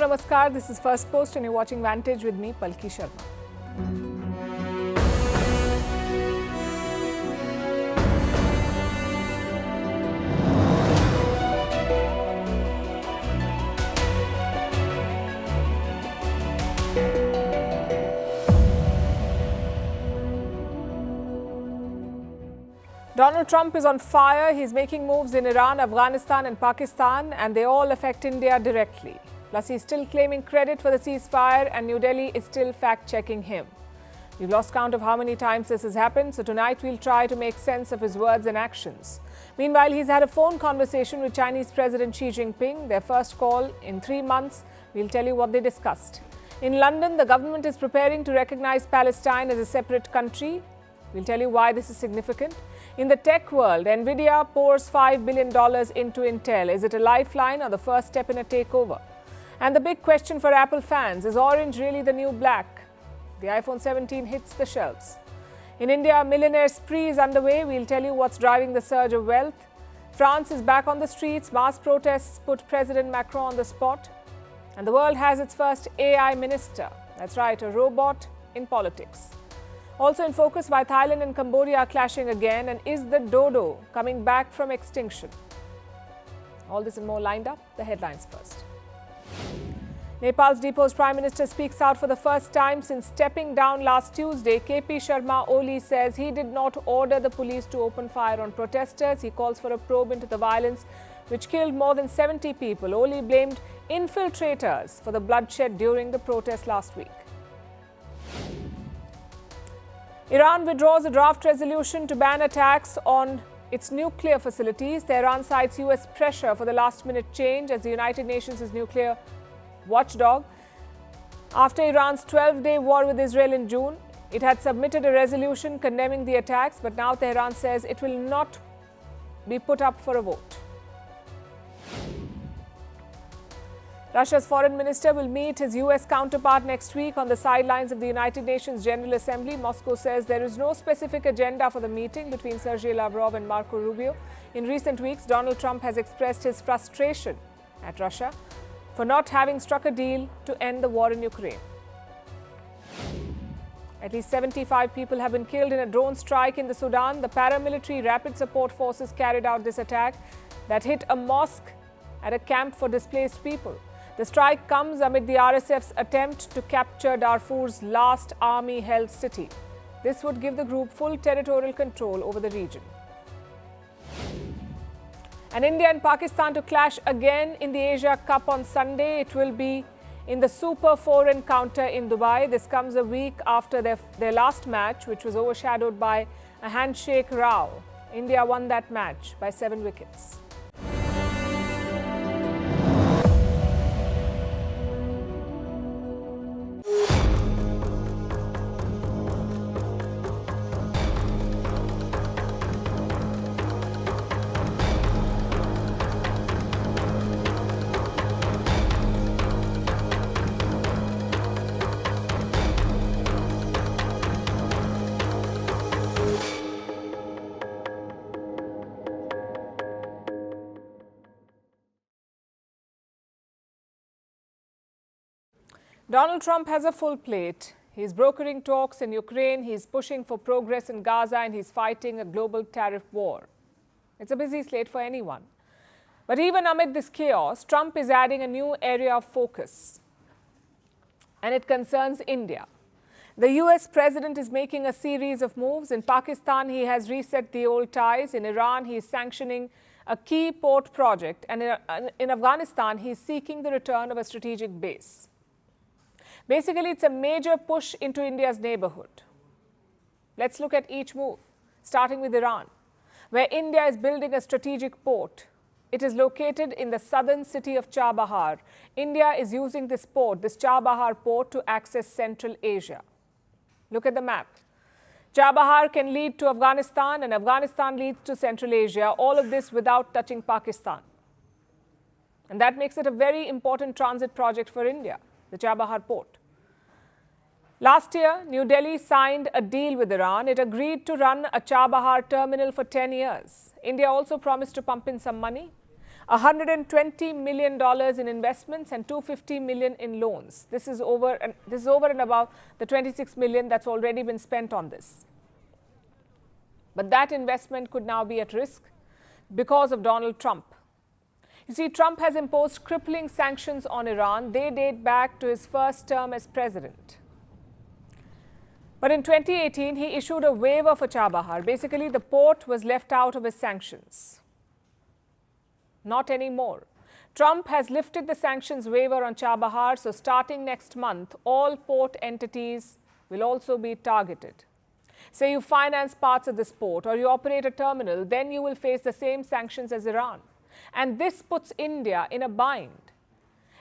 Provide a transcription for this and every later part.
Hello, namaskar. This is Firstpost and you're watching Vantage with me, Palki Sharma. Donald Trump is on fire. He's making moves in Iran, Afghanistan and Pakistan, and they all affect India directly. Plus, he's still claiming credit for the ceasefire and New Delhi is still fact-checking him. We've lost count of how many times this has happened, so tonight we'll try to make sense of his words and actions. Meanwhile, he's had a phone conversation with Chinese President Xi Jinping, their first call in 3 months. We'll tell you what they discussed. In London, the government is preparing to recognize Palestine as a separate country. We'll tell you why this is significant. In the tech world, Nvidia pours $5 billion into Intel. Is it a lifeline or the first step in a takeover? And the big question for Apple fans, is orange really the new black? The iPhone 17 hits the shelves. In India, a millionaire spree is underway. We'll tell you what's driving the surge of wealth. France is back on the streets. Mass protests put President Macron on the spot. And the world has its first AI minister. That's right, a robot in politics. Also in focus, why Thailand and Cambodia are clashing again, and is the dodo coming back from extinction? All this and more lined up. The headlines first. Nepal's deposed Prime Minister speaks out for the first time since stepping down last Tuesday. KP Sharma Oli says he did not order the police to open fire on protesters. He calls for a probe into the violence which killed more than 70 people. Oli blamed infiltrators for the bloodshed during the protest last week. Iran withdraws a draft resolution to ban attacks on its nuclear facilities. Tehran cites US pressure for the last-minute change as the United Nations is nuclear watchdog. After Iran's 12-day war with Israel in June, it had submitted a resolution condemning the attacks, but now Tehran says it will not be put up for a vote. Russia's foreign minister will meet his US counterpart next week on the sidelines of the United Nations General Assembly. Moscow says there is no specific agenda for the meeting between Sergei Lavrov and Marco Rubio. In recent weeks, Donald Trump has expressed his frustration at Russia for not having struck a deal to end the war in Ukraine. At least 75 people have been killed in a drone strike in the Sudan. The paramilitary rapid support forces carried out this attack that hit a mosque at a camp for displaced people. The strike comes amid the RSF's attempt to capture Darfur's last army-held city. This would give the group full territorial control over the region. And India and Pakistan to clash again in the Asia Cup on Sunday. It will be in the Super 4 encounter in Dubai. This comes a week after their last match, which was overshadowed by a handshake row. India won that match by 7 wickets. Donald Trump has a full plate. He's brokering talks in Ukraine, he's pushing for progress in Gaza, and he's fighting a global tariff war. It's a busy slate for anyone. But even amid this chaos, Trump is adding a new area of focus, and it concerns India. The US president is making a series of moves. In Pakistan, he has reset the old ties. In Iran, he is sanctioning a key port project. And in Afghanistan, he is seeking the return of a strategic base. Basically, it's a major push into India's neighbourhood. Let's look at each move, starting with Iran, where India is building a strategic port. It is located in the southern city of Chabahar. India is using this port, this Chabahar port, to access Central Asia. Look at the map. Chabahar can lead to Afghanistan, and Afghanistan leads to Central Asia, all of this without touching Pakistan. And that makes it a very important transit project for India, the Chabahar port. Last year, New Delhi signed a deal with Iran. It agreed to run a Chabahar terminal for 10 years. India also promised to pump in some money. $120 million in investments and $250 million in loans. This is over and above the $26 million that's already been spent on this. But that investment could now be at risk because of Donald Trump. You see, Trump has imposed crippling sanctions on Iran. They date back to his first term as president. But in 2018, he issued a waiver for Chabahar. Basically, the port was left out of his sanctions. Not anymore. Trump has lifted the sanctions waiver on Chabahar, so starting next month, all port entities will also be targeted. Say you finance parts of this port or you operate a terminal, then you will face the same sanctions as Iran. And this puts India in a bind.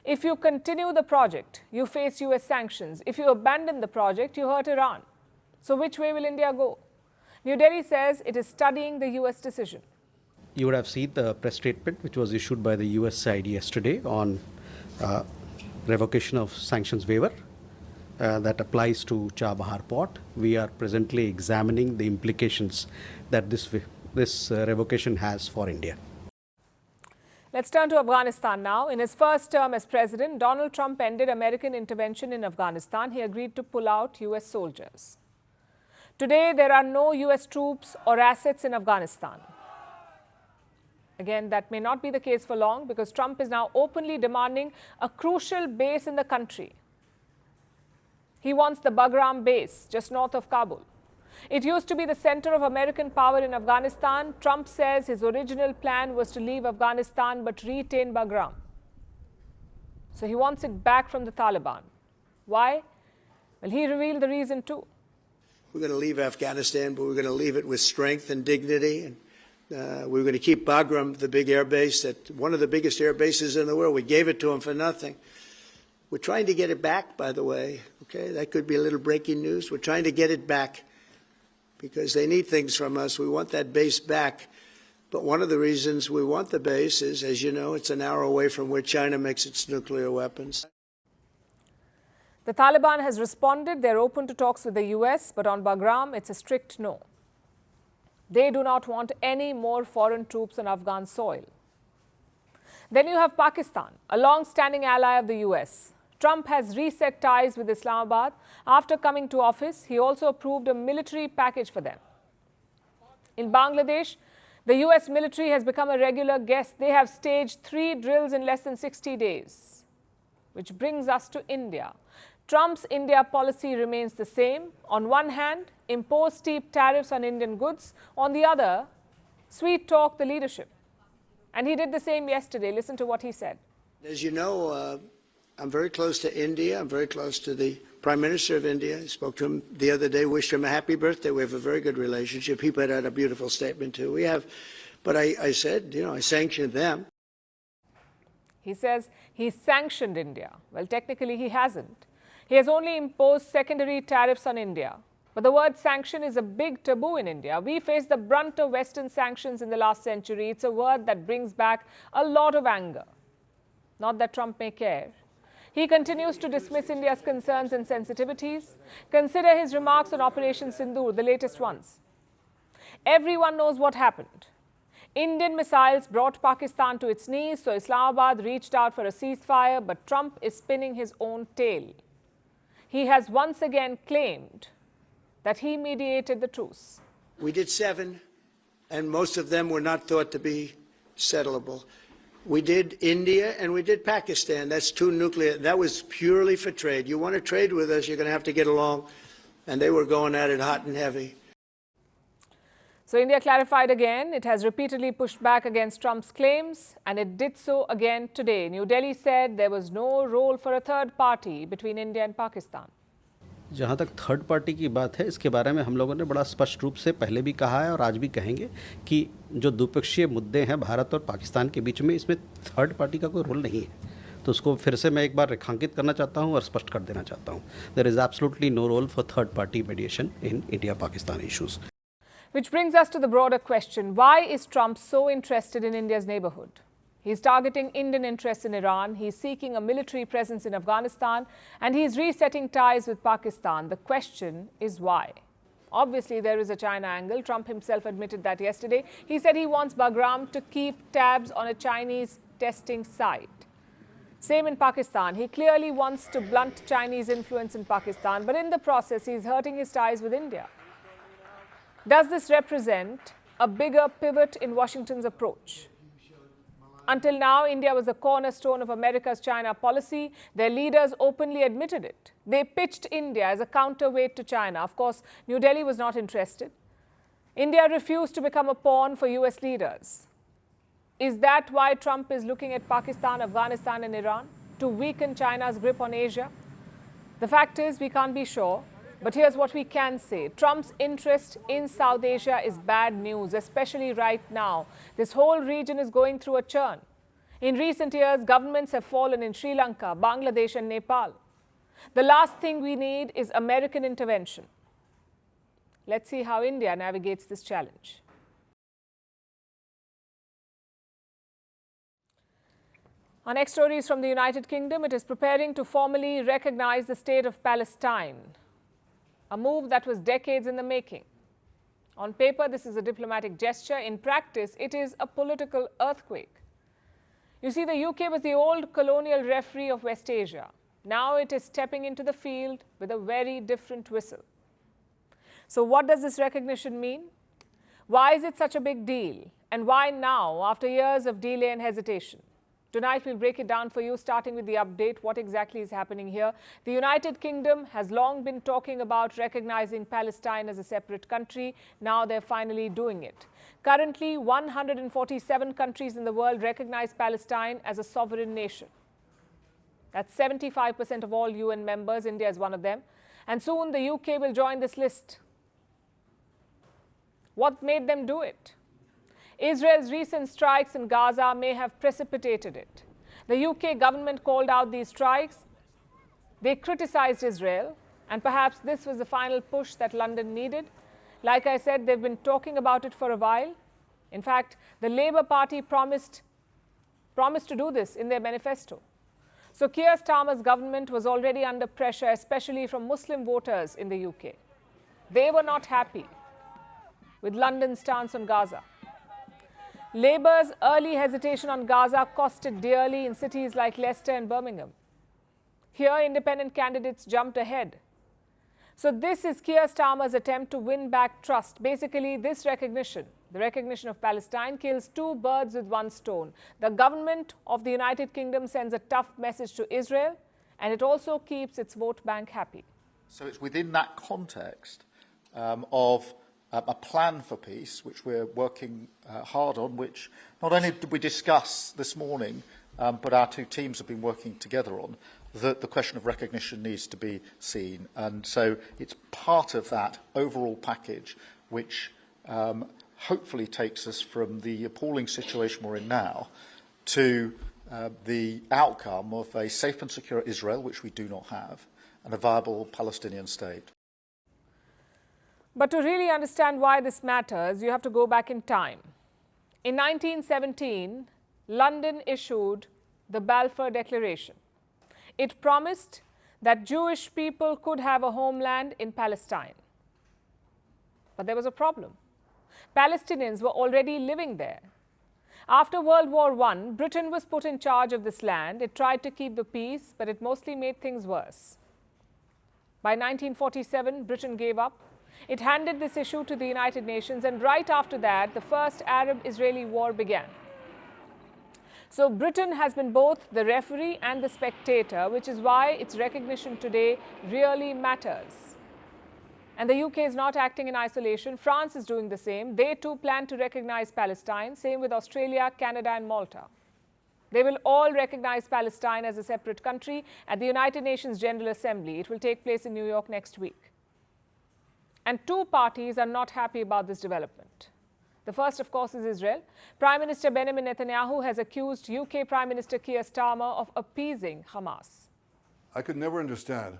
If you continue the project, you face US sanctions. If you abandon the project, you hurt Iran. So which way will India go? New Delhi says it is studying the US decision. You would have seen the press statement which was issued by the US side yesterday on revocation of sanctions waiver that applies to Chabahar port. We are presently examining the implications that this revocation has for India. Let's turn to Afghanistan now. In his first term as president, Donald Trump ended American intervention in Afghanistan. He agreed to pull out US soldiers. Today, there are no US troops or assets in Afghanistan. Again, that may not be the case for long because Trump is now openly demanding a crucial base in the country. He wants the Bagram base just north of Kabul. It used to be the center of American power in Afghanistan. Trump says his original plan was to leave Afghanistan but retain Bagram. So he wants it back from the Taliban. Why? Well, he revealed the reason too. We're going to leave Afghanistan, but we're going to leave it with strength and dignity. And we're going to keep Bagram, the big air base, one of the biggest air bases in the world. We gave it to them for nothing. We're trying to get it back, by the way. Okay, that could be a little breaking news. We're trying to get it back because they need things from us. We want that base back. But one of the reasons we want the base is, as you know, it's an hour away from where China makes its nuclear weapons. The Taliban has responded. They're open to talks with the US, but on Bagram, it's a strict no. They do not want any more foreign troops on Afghan soil. Then you have Pakistan, a long-standing ally of the US. Trump has reset ties with Islamabad. After coming to office, he also approved a military package for them. In Bangladesh, the US military has become a regular guest. They have staged 3 drills in less than 60 days. Which brings us to India. Trump's India policy remains the same. On one hand, impose steep tariffs on Indian goods. On the other, sweet-talk the leadership. And he did the same yesterday. Listen to what he said. As you know, I'm very close to India. I'm very close to the Prime Minister of India. I spoke to him the other day, wished him a happy birthday. We have a very good relationship. He put out a beautiful statement, too. But I said, I sanctioned them. He says he sanctioned India. Well, technically, he hasn't. He has only imposed secondary tariffs on India. But the word sanction is a big taboo in India. We faced the brunt of Western sanctions in the last century. It's a word that brings back a lot of anger. Not that Trump may care. He continues to dismiss India's concerns and sensitivities. Consider his remarks on Operation Sindoor, the latest ones. Everyone knows what happened. Indian missiles brought Pakistan to its knees, so Islamabad reached out for a ceasefire, but Trump is spinning his own tail. He has once again claimed that he mediated the truce. We did 7, and most of them were not thought to be settleable. We did India and we did Pakistan. That's 2 nuclear. That was purely for trade. You want to trade with us, you're going to have to get along. And they were going at it hot and heavy. So India clarified again. It has repeatedly pushed back against Trump's claims, and it did so again today. New Delhi said there was no role for a third party between India and Pakistan. जहाँ तक third party की बात है, इसके बारे में हम लोगों ने बड़ा स्पष्ट रूप से पहले भी कहा है और आज भी कहेंगे कि जो द्विपक्षीय मुद्दे हैं भारत और पाकिस्तान के बीच में, इसमें थर्ड पार्टी का कोई रोल नहीं है. तो उसको फिर से मैं एक बार रेखांकित करना चाहता हूँ और स्पष्ट कर देना चाहता हूँ. There is absolutely no role for third party mediation in India Pakistan issues. Which brings us to the broader question. Why is Trump so interested in India's neighbourhood? He's targeting Indian interests in Iran, he's seeking a military presence in Afghanistan, and he's resetting ties with Pakistan. The question is why? Obviously, there is a China angle. Trump himself admitted that yesterday. He said he wants Bagram to keep tabs on a Chinese testing site. Same in Pakistan. He clearly wants to blunt Chinese influence in Pakistan, but in the process, he's hurting his ties with India. Does this represent a bigger pivot in Washington's approach? Until now, India was the cornerstone of America's China policy. Their leaders openly admitted it. They pitched India as a counterweight to China. Of course, New Delhi was not interested. India refused to become a pawn for US leaders. Is that why Trump is looking at Pakistan, Afghanistan and Iran to weaken China's grip on Asia? The fact is, we can't be sure. But here's what we can say. Trump's interest in South Asia is bad news, especially right now. This whole region is going through a churn. In recent years, governments have fallen in Sri Lanka, Bangladesh and Nepal. The last thing we need is American intervention. Let's see how India navigates this challenge. Our next story is from the United Kingdom. It is preparing to formally recognize the state of Palestine. A move that was decades in the making. On paper, this is a diplomatic gesture. In practice, it is a political earthquake. You see, the UK was the old colonial referee of West Asia. Now it is stepping into the field with a very different whistle. So what does this recognition mean? Why is it such a big deal? And why now, after years of delay and hesitation? Tonight, we'll break it down for you, starting with the update, what exactly is happening here. The United Kingdom has long been talking about recognizing Palestine as a separate country. Now they're finally doing it. Currently, 147 countries in the world recognize Palestine as a sovereign nation. That's 75% of all UN members. India is one of them. And soon the UK will join this list. What made them do it? Israel's recent strikes in Gaza may have precipitated it. The UK government called out these strikes. They criticized Israel, and perhaps this was the final push that London needed. Like I said, they've been talking about it for a while. In fact, the Labour Party promised to do this in their manifesto. So Keir Starmer's government was already under pressure, especially from Muslim voters in the UK. They were not happy with London's stance on Gaza. Labour's early hesitation on Gaza costed dearly in cities like Leicester and Birmingham. Here, independent candidates jumped ahead. So this is Keir Starmer's attempt to win back trust. Basically, this recognition, the recognition of Palestine, kills two birds with one stone. The government of the United Kingdom sends a tough message to Israel, and it also keeps its vote bank happy. So it's within that context of a plan for peace, which we're working hard on, which not only did we discuss this morning, but our two teams have been working together on, that the question of recognition needs to be seen. And so it's part of that overall package which hopefully takes us from the appalling situation we're in now to the outcome of a safe and secure Israel, which we do not have, and a viable Palestinian state. But to really understand why this matters, you have to go back in time. In 1917, London issued the Balfour Declaration. It promised that Jewish people could have a homeland in Palestine. But there was a problem. Palestinians were already living there. After World War I, Britain was put in charge of this land. It tried to keep the peace, but it mostly made things worse. By 1947, Britain gave up. It handed this issue to the United Nations, and right after that, the first Arab-Israeli war began. So Britain has been both the referee and the spectator, which is why its recognition today really matters. And the UK is not acting in isolation. France is doing the same. They too plan to recognize Palestine, same with Australia, Canada and Malta. They will all recognize Palestine as a separate country at the United Nations General Assembly. It will take place in New York next week. And two parties are not happy about this development. The first, of course, is Israel. Prime Minister Benjamin Netanyahu has accused UK Prime Minister Keir Starmer of appeasing Hamas. I could never understand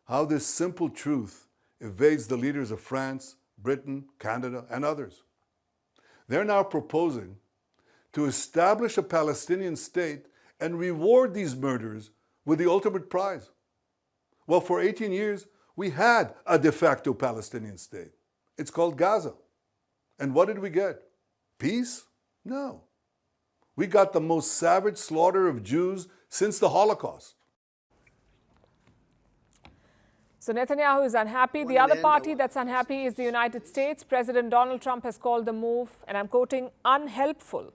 how this simple truth evades the leaders of France, Britain, Canada, and others. They're now proposing to establish a Palestinian state and reward these murderers with the ultimate prize. Well, for 18 years, we had a de facto Palestinian state. It's called Gaza. And what did we get? Peace? No. We got the most savage slaughter of Jews since the Holocaust. So Netanyahu is unhappy. The other party that's unhappy is the United States. President Donald Trump has called the move, and I'm quoting, unhelpful.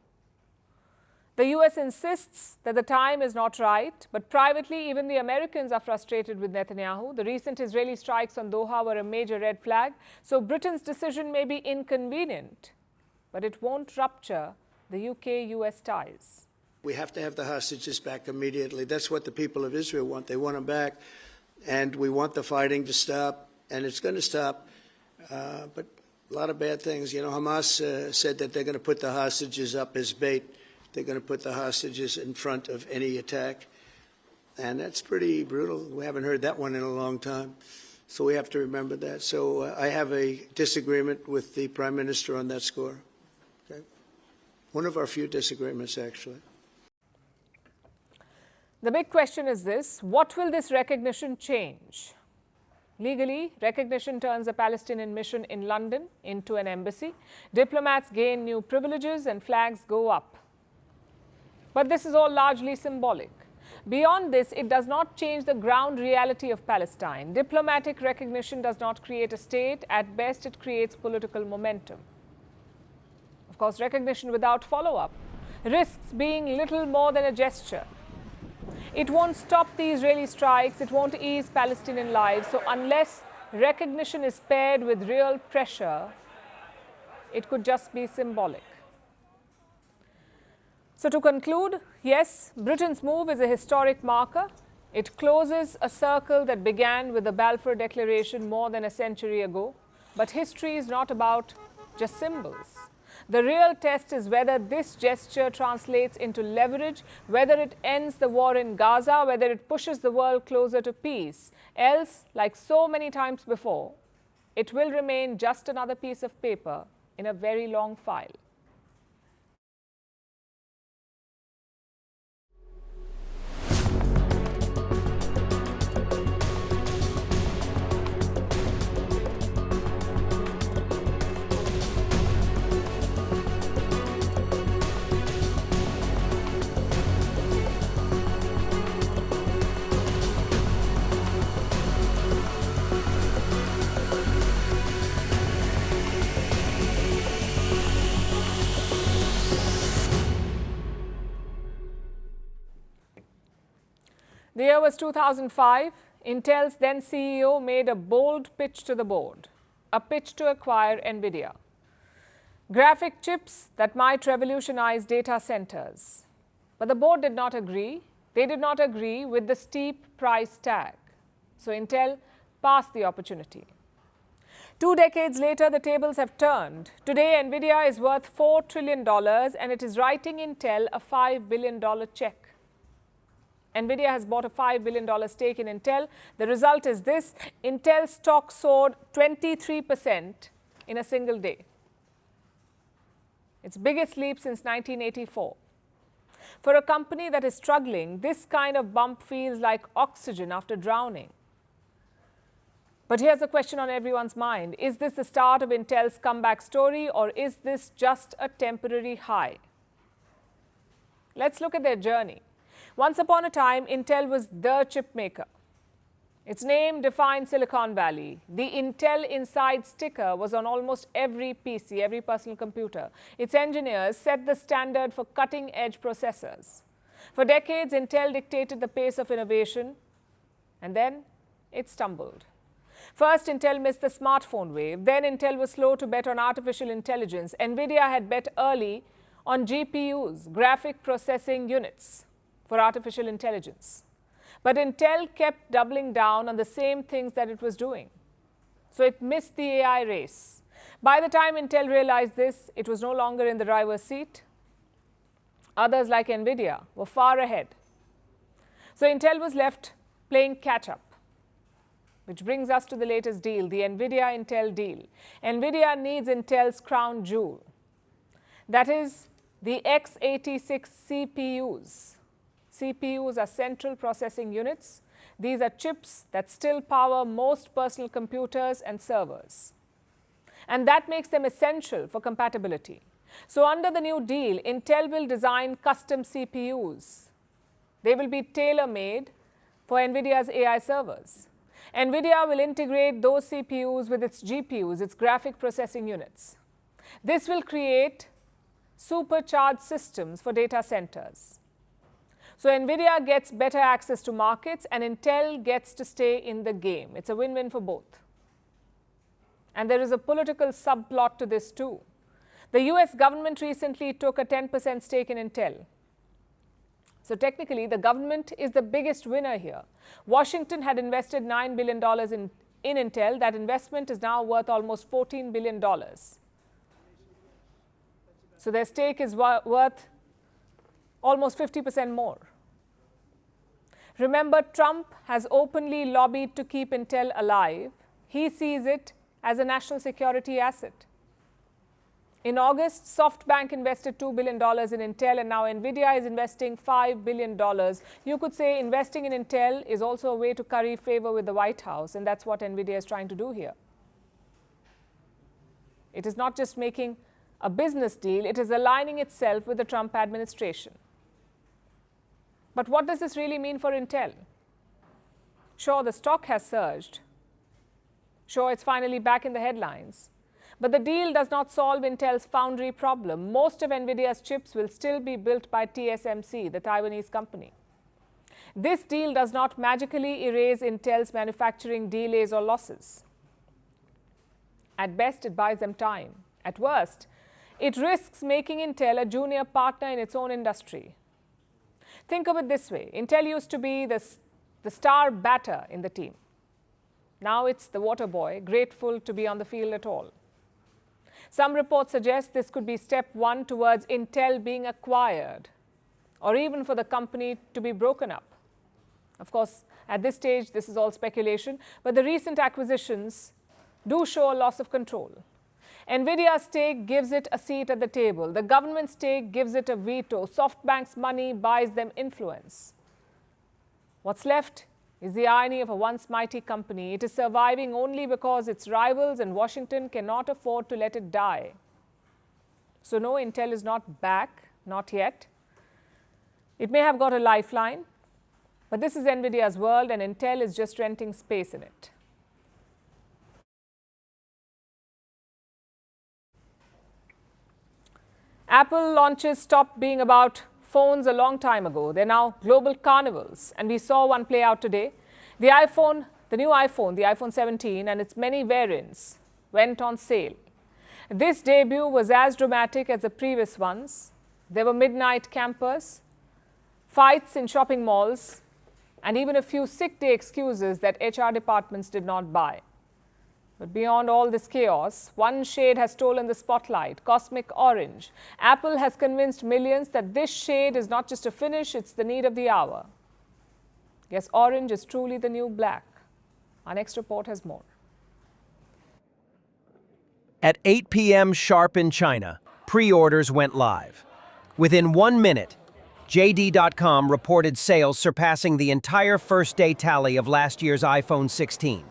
The US insists that the time is not right, but privately, even the Americans are frustrated with Netanyahu. The recent Israeli strikes on Doha were a major red flag, so Britain's decision may be inconvenient, but it won't rupture the UK-US ties. We have to have the hostages back immediately. That's what the people of Israel want. They want them back, and we want the fighting to stop, and it's going to stop, but a lot of bad things. You know, Hamas said that they're going to put the hostages up as bait. They're going to put the hostages in front of any attack. And that's pretty brutal. We haven't heard that one in a long time. So we have to remember that. So I have a disagreement with the Prime Minister on that score. Okay? One of our few disagreements, actually. The big question is this: what will this recognition change? Legally, recognition turns a Palestinian mission in London into an embassy. Diplomats gain new privileges and flags go up. But this is all largely symbolic. Beyond this, it does not change the ground reality of Palestine. Diplomatic recognition does not create a state. At best, it creates political momentum. Of course, recognition without follow-up risks being little more than a gesture. It won't stop the Israeli strikes. It won't ease Palestinian lives. So unless recognition is paired with real pressure, it could just be symbolic. So to conclude, yes, Britain's move is a historic marker. It closes a circle that began with the Balfour Declaration more than a century ago. But history is not about just symbols. The real test is whether this gesture translates into leverage, whether it ends the war in Gaza, whether it pushes the world closer to peace. Else, like so many times before, it will remain just another piece of paper in a very long file. The year was 2005. Intel's then CEO made a bold pitch to the board, a pitch to acquire NVIDIA. Graphic chips that might revolutionize data centers. But the board did not agree. They did not agree with the steep price tag. So Intel passed the opportunity. 2 decades later, the tables have turned. Today, NVIDIA is worth $4 trillion and it is writing Intel a $5 billion check. NVIDIA has bought a $5 billion stake in Intel. The result is this: Intel stock soared 23% in a single day. Its biggest leap since 1984. For a company that is struggling, this kind of bump feels like oxygen after drowning. But here's the question on everyone's mind. Is this the start of Intel's comeback story, or is this just a temporary high? Let's look at their journey. Once upon a time, Intel was the chip maker. Its name defined Silicon Valley. The Intel Inside sticker was on almost every PC, every personal computer. Its engineers set the standard for cutting-edge processors. For decades, Intel dictated the pace of innovation, and then it stumbled. First, Intel missed the smartphone wave. Then Intel was slow to bet on artificial intelligence. NVIDIA had bet early on GPUs, graphic processing units, for artificial intelligence. But Intel kept doubling down on the same things that it was doing. So it missed the AI race. By the time Intel realized this, it was no longer in the driver's seat. Others like NVIDIA were far ahead. So Intel was left playing catch-up. Which brings us to the latest deal, the NVIDIA-Intel deal. NVIDIA needs Intel's crown jewel. That is the x86 CPUs. CPUs are central processing units. These are chips that still power most personal computers and servers. and that makes them essential for compatibility. So under the new deal, Intel will design custom CPUs. They will be tailor-made for NVIDIA's AI servers. NVIDIA will integrate those CPUs with its GPUs, its graphic processing units. This will create supercharged systems for data centers. So NVIDIA gets better access to markets and Intel gets to stay in the game. It's a win-win for both. And there is a political subplot to this too. The US government recently took a 10% stake in Intel. So technically, the government is the biggest winner here. Washington had invested $9 billion in Intel. That investment is now worth almost $14 billion. So their stake is worth almost 50% more. Remember, Trump has openly lobbied to keep Intel alive. He sees it as a national security asset. In August, SoftBank invested $2 billion in Intel, and now NVIDIA is investing $5 billion. You could say investing in Intel is also a way to curry favor with the White House, and that's what NVIDIA is trying to do here. It is not just making a business deal, it is aligning itself with the Trump administration. But what does this really mean for Intel? Sure, the stock has surged. Sure, it's finally back in the headlines. But the deal does not solve Intel's foundry problem. Most of NVIDIA's chips will still be built by TSMC, the Taiwanese company. This deal does not magically erase Intel's manufacturing delays or losses. At best, it buys them time. At worst, it risks making Intel a junior partner in its own industry. Think of it this way. Intel used to be the star batter in the team. Now it's the water boy, grateful to be on the field at all. Some reports suggest this could be step one towards Intel being acquired, or even for the company to be broken up. Of course, at this stage, this is all speculation, but the recent acquisitions do show a loss of control. NVIDIA's stake gives it a seat at the table. The government's stake gives it a veto. SoftBank's money buys them influence. What's left is the irony of a once mighty company. It is surviving only because its rivals in Washington cannot afford to let it die. So no, Intel is not back, not yet. It may have got a lifeline, but this is NVIDIA's world and Intel is just renting space in it. Apple launches stopped being about phones a long time ago. They're now global carnivals, and we saw one play out today. The new iPhone, the iPhone 17 and its many variants went on sale. This debut was as dramatic as the previous ones. There were midnight campers, fights in shopping malls, and even a few sick day excuses that HR departments did not buy. But beyond all this chaos, one shade has stolen the spotlight, cosmic orange. Apple has convinced millions that this shade is not just a finish, it's the need of the hour. Yes, orange is truly the new black. Our next report has more. At 8 p.m. sharp in China, pre-orders went live. Within 1 minute, JD.com reported sales surpassing the entire first-day tally of last year's iPhone 16.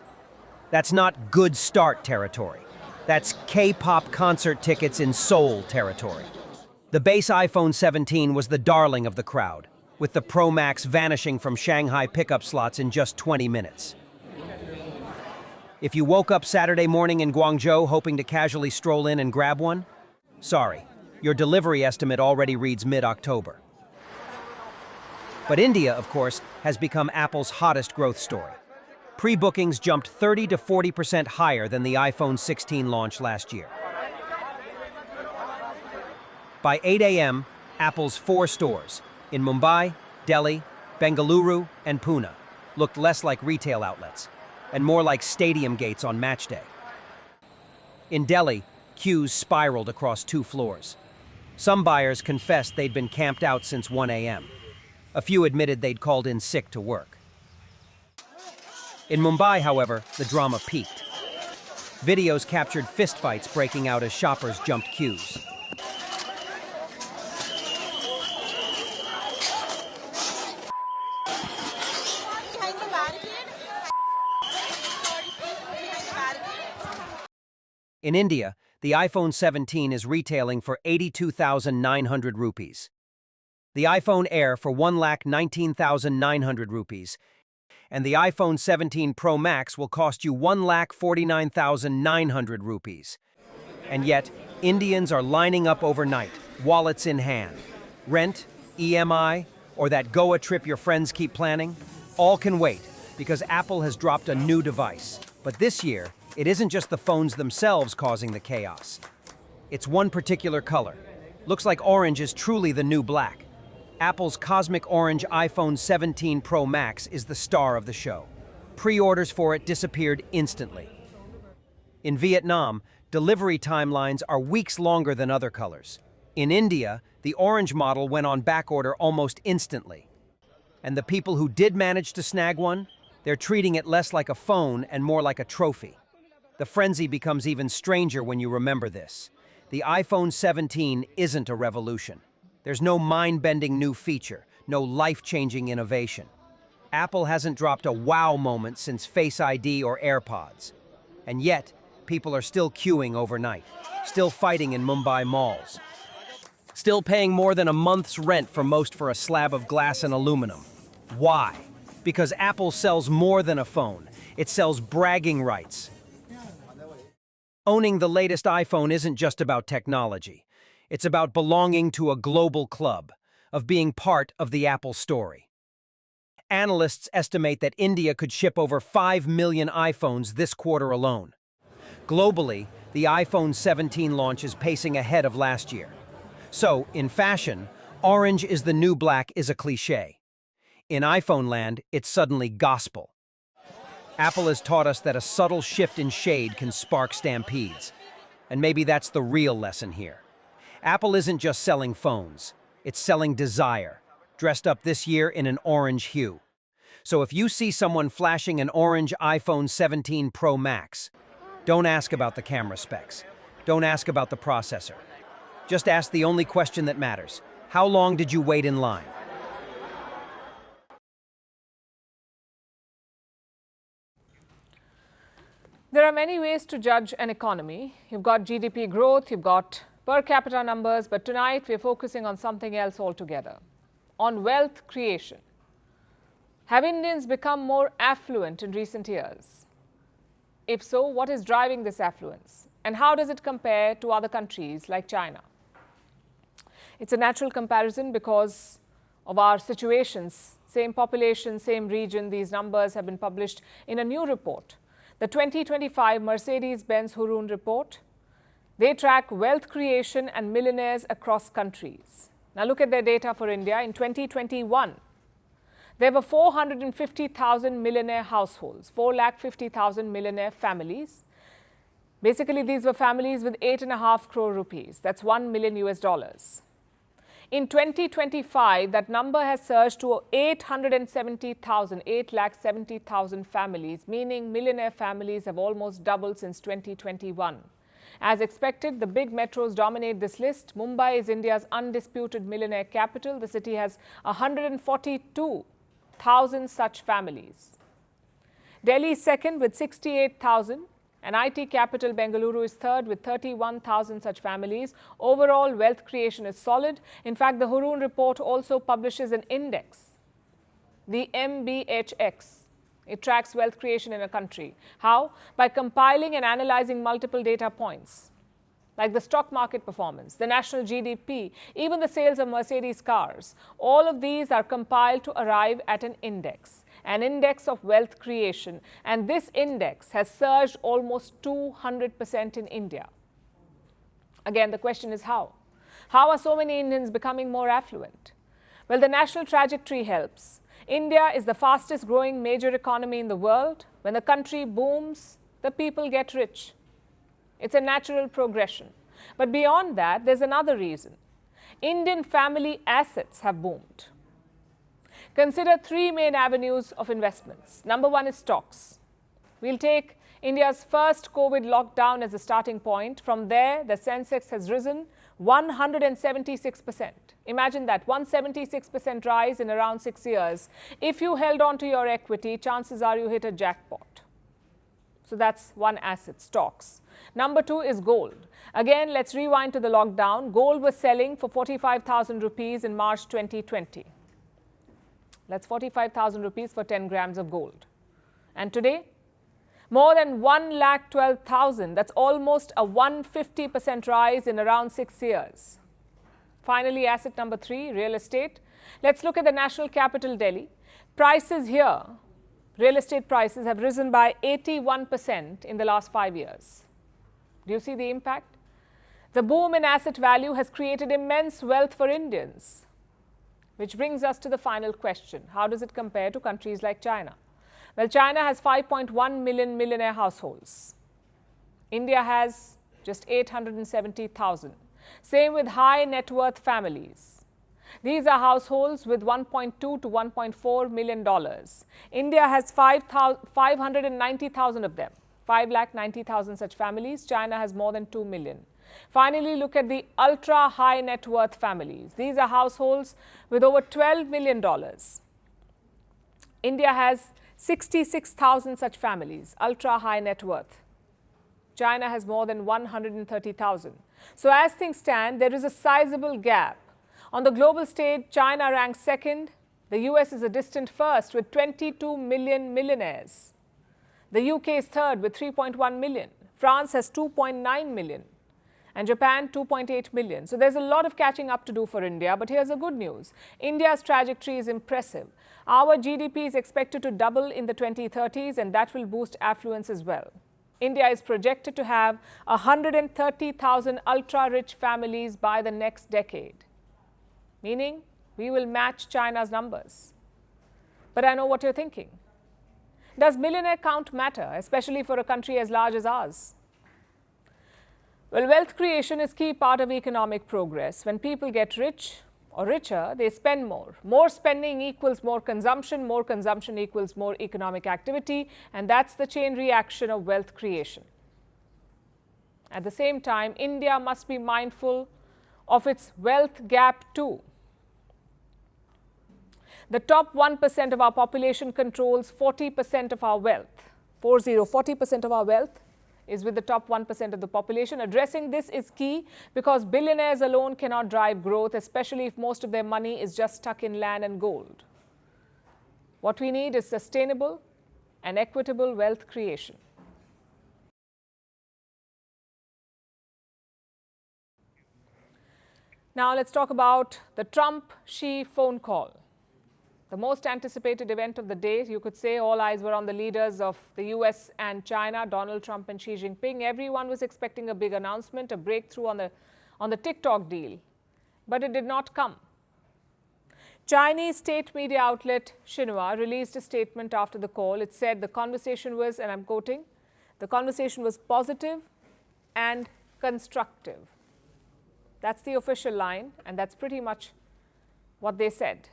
That's not good start territory. That's K-pop concert tickets in Seoul territory. The base iPhone 17 was the darling of the crowd, with the Pro Max vanishing from Shanghai pickup slots in just 20 minutes. If you woke up Saturday morning in Guangzhou hoping to casually stroll in and grab one, sorry, your delivery estimate already reads mid-October. But India, of course, has become Apple's hottest growth story. Pre-bookings jumped 30 to 40% higher than the iPhone 16 launch last year. By 8 a.m., Apple's 4 stores in Mumbai, Delhi, Bengaluru, and Pune looked less like retail outlets and more like stadium gates on match day. In Delhi, queues spiraled across 2 floors. Some buyers confessed they'd been camped out since 1 a.m. A few admitted they'd called in sick to work. In Mumbai, however, the drama peaked. Videos captured fistfights breaking out as shoppers jumped queues. In India, the iPhone 17 is retailing for 82,900 rupees. The iPhone Air for 1,19,900 rupees. And the iPhone 17 Pro Max will cost you 1,49,900 rupees. And yet, Indians are lining up overnight, wallets in hand. Rent, EMI, or that Goa trip your friends keep planning? All can wait, because Apple has dropped a new device. But this year, it isn't just the phones themselves causing the chaos. It's one particular color. Looks like orange is truly the new black. Apple's cosmic orange iPhone 17 Pro Max is the star of the show. Pre-orders for it disappeared instantly. In Vietnam, delivery timelines are weeks longer than other colors. In India, the orange model went on backorder almost instantly. And the people who did manage to snag one, they're treating it less like a phone and more like a trophy. The frenzy becomes even stranger when you remember this. The iPhone 17 isn't a revolution. There's no mind-bending new feature, no life-changing innovation. Apple hasn't dropped a wow moment since Face ID or AirPods. And yet, people are still queuing overnight, still fighting in Mumbai malls, still paying more than a month's rent for most for a slab of glass and aluminum. Why? Because Apple sells more than a phone. It sells bragging rights. Owning the latest iPhone isn't just about technology. It's about belonging to a global club, of being part of the Apple story. Analysts estimate that India could ship over 5 million iPhones this quarter alone. Globally, the iPhone 17 launch is pacing ahead of last year. So, in fashion, orange is the new black is a cliché. In iPhone land, it's suddenly gospel. Apple has taught us that a subtle shift in shade can spark stampedes. And maybe that's the real lesson here. Apple isn't just selling phones, it's selling desire, dressed up this year in an orange hue. So if you see someone flashing an orange iPhone 17 Pro Max, don't ask about the camera specs. Don't ask about the processor. Just ask the only question that matters. How long did you wait in line? There are many ways to judge an economy. You've got GDP growth, you've got per capita numbers, but tonight we're focusing on something else altogether, on wealth creation. Have Indians become more affluent in recent years? If so, what is driving this affluence? And how does it compare to other countries like China? It's a natural comparison because of our situations. Same population, same region, these numbers have been published in a new report. The 2025 Mercedes-Benz Hurun report. They track wealth creation and millionaires across countries. Now look at their data for India. In 2021, there were 450,000 millionaire households, 450,000 millionaire families. Basically, these were families with 8.5 crore rupees. That's $1 million US. In 2025, that number has surged to 870,000 families, meaning millionaire families have almost doubled since 2021. As expected, the big metros dominate this list. Mumbai is India's undisputed millionaire capital. The city has 142,000 such families. Delhi is second with 68,000. And IT capital Bengaluru is third with 31,000 such families. Overall, wealth creation is solid. In fact, the Hurun report also publishes an index, the MBHX. It tracks wealth creation in a country. How? By compiling and analyzing multiple data points, like the stock market performance, the national GDP, even the sales of Mercedes cars. All of these are compiled to arrive at an index of wealth creation. And this index has surged almost 200% in India. Again, the question is how? How are so many Indians becoming more affluent? Well, the national trajectory helps. India is the fastest growing major economy in the world. When the country booms, the people get rich. It's a natural progression. But beyond that, there's another reason. Indian family assets have boomed. Consider three main avenues of investments. Number one is stocks. We'll take India's first COVID lockdown as a starting point. From there, the Sensex has risen 176%. Imagine that, 176% rise in around 6 years. If you held on to your equity, chances are you hit a jackpot. So that's one asset, stocks. Number two is gold. Again, let's rewind to the lockdown. Gold was selling for 45,000 rupees in March 2020. That's 45,000 rupees for 10 grams of gold. And today, more than 1,12,000. That's almost a 150% rise in around 6 years. Finally, asset number three, real estate. Let's look at the national capital, Delhi. Prices here, real estate prices have risen by 81% in the last 5 years. Do you see the impact? The boom in asset value has created immense wealth for Indians. Which brings us to the final question. How does it compare to countries like China? Well, China has 5.1 million millionaire households. India has just 870,000. Same with high net worth families. These are households with $1.2 to $1.4 million. India has 590,000 of them. 5,90,000 such families. China has more than 2 million. Finally, look at the ultra high net worth families. These are households with over $12 million. India has 66,000 such families, ultra high net worth. China has more than 130,000. So as things stand, there is a sizable gap. On the global stage, China ranks second. The US is a distant first with 22 million millionaires. The UK is third with 3.1 million. France has 2.9 million. And Japan 2.8 million. So there's a lot of catching up to do for India. But here's the good news. India's trajectory is impressive. Our GDP is expected to double in the 2030s, and that will boost affluence as well. India is projected to have 130,000 ultra-rich families by the next decade. Meaning, we will match China's numbers. But I know what you're thinking. Does millionaire count matter, especially for a country as large as ours? Well, wealth creation is a key part of economic progress. When people get rich or richer, they spend more. More spending equals more consumption equals more economic activity, and that's the chain reaction of wealth creation. At the same time, India must be mindful of its wealth gap too. The top 1% of our population controls 40% of our wealth. 40% of our wealth is with the top 1% of the population. Addressing this is key because billionaires alone cannot drive growth, especially if most of their money is just stuck in land and gold. What we need is sustainable and equitable wealth creation. Now let's talk about the Trump-Xi phone call. The most anticipated event of the day, you could say. All eyes were on the leaders of the US and China, Donald Trump and Xi Jinping. Everyone was expecting a big announcement, a breakthrough on the TikTok deal. But it did not come. Chinese state media outlet Xinhua released a statement after the call. It said the conversation was, and I'm quoting, the conversation was positive and constructive. That's the official line, and that's pretty much what they said.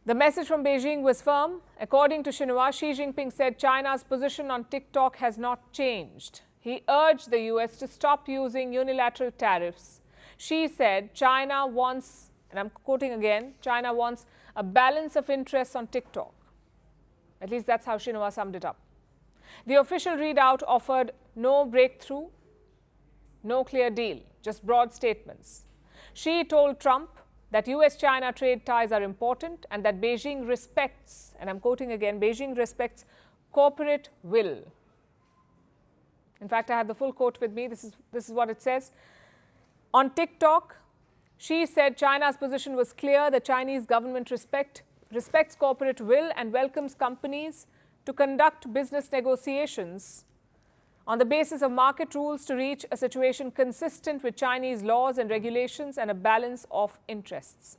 The message from Beijing was firm. According to Xinhua, Xi Jinping said China's position on TikTok has not changed. He urged the US to stop using unilateral tariffs. Xi said China wants, and I'm quoting again, China wants a balance of interests on TikTok. At least that's how Xinhua summed it up. The official readout offered no breakthrough, no clear deal, just broad statements. Xi told Trump that US-China trade ties are important and that Beijing respects, and I'm quoting again, Beijing respects corporate will. In fact, I have the full quote with me. This is what it says. On TikTok, Xi said China's position was clear. The Chinese government respects corporate will and welcomes companies to conduct business negotiations on the basis of market rules to reach a situation consistent with Chinese laws and regulations and a balance of interests.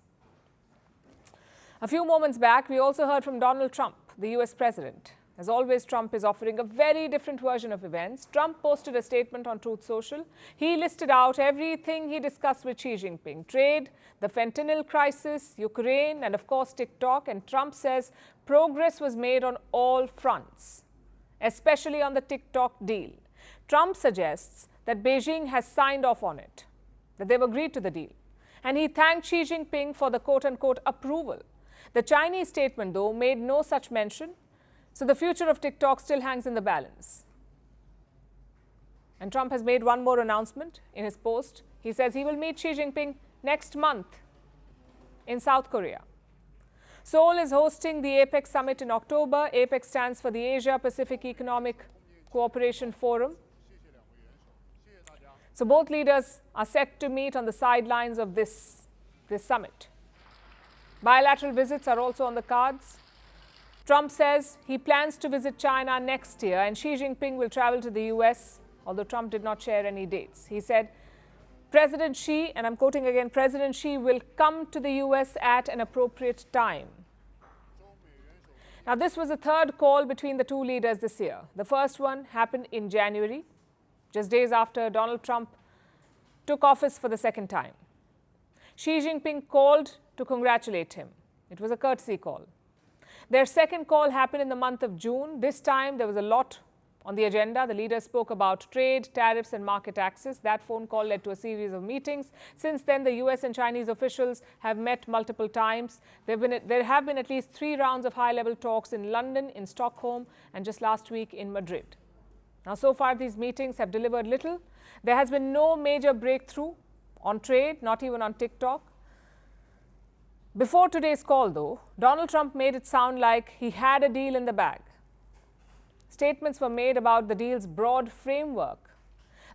A few moments back, we also heard from Donald Trump, the US president. As always, Trump is offering a very different version of events. Trump posted a statement on Truth Social. He listed out everything he discussed with Xi Jinping: trade, the fentanyl crisis, Ukraine, and of course TikTok. And Trump says progress was made on all fronts, especially on the TikTok deal. Trump suggests that Beijing has signed off on it, that they've agreed to the deal. And he thanked Xi Jinping for the quote-unquote approval. The Chinese statement, though, made no such mention. So the future of TikTok still hangs in the balance. And Trump has made one more announcement in his post. He says he will meet Xi Jinping next month in South Korea. Seoul is hosting the APEC summit in October. APEC stands for the Asia-Pacific Economic Cooperation Forum. So both leaders are set to meet on the sidelines of this summit. Bilateral visits are also on the cards. Trump says he plans to visit China next year and Xi Jinping will travel to the US, although Trump did not share any dates. He said, President Xi, and I'm quoting again, President Xi will come to the US at an appropriate time. Now, this was the third call between the two leaders this year. The first one happened in January, just days after Donald Trump took office for the second time. Xi Jinping called to congratulate him. It was a courtesy call. Their second call happened in the month of June. This time, there was a lot on the agenda. The leaders spoke about trade, tariffs, and market access. That phone call led to a series of meetings. Since then, the US and Chinese officials have met multiple times. There have been at least 3 rounds of high-level talks in London, in Stockholm, and just last week in Madrid. Now, so far, these meetings have delivered little. There has been no major breakthrough on trade, not even on TikTok. Before today's call, though, Donald Trump made it sound like he had a deal in the bag. Statements were made about the deal's broad framework.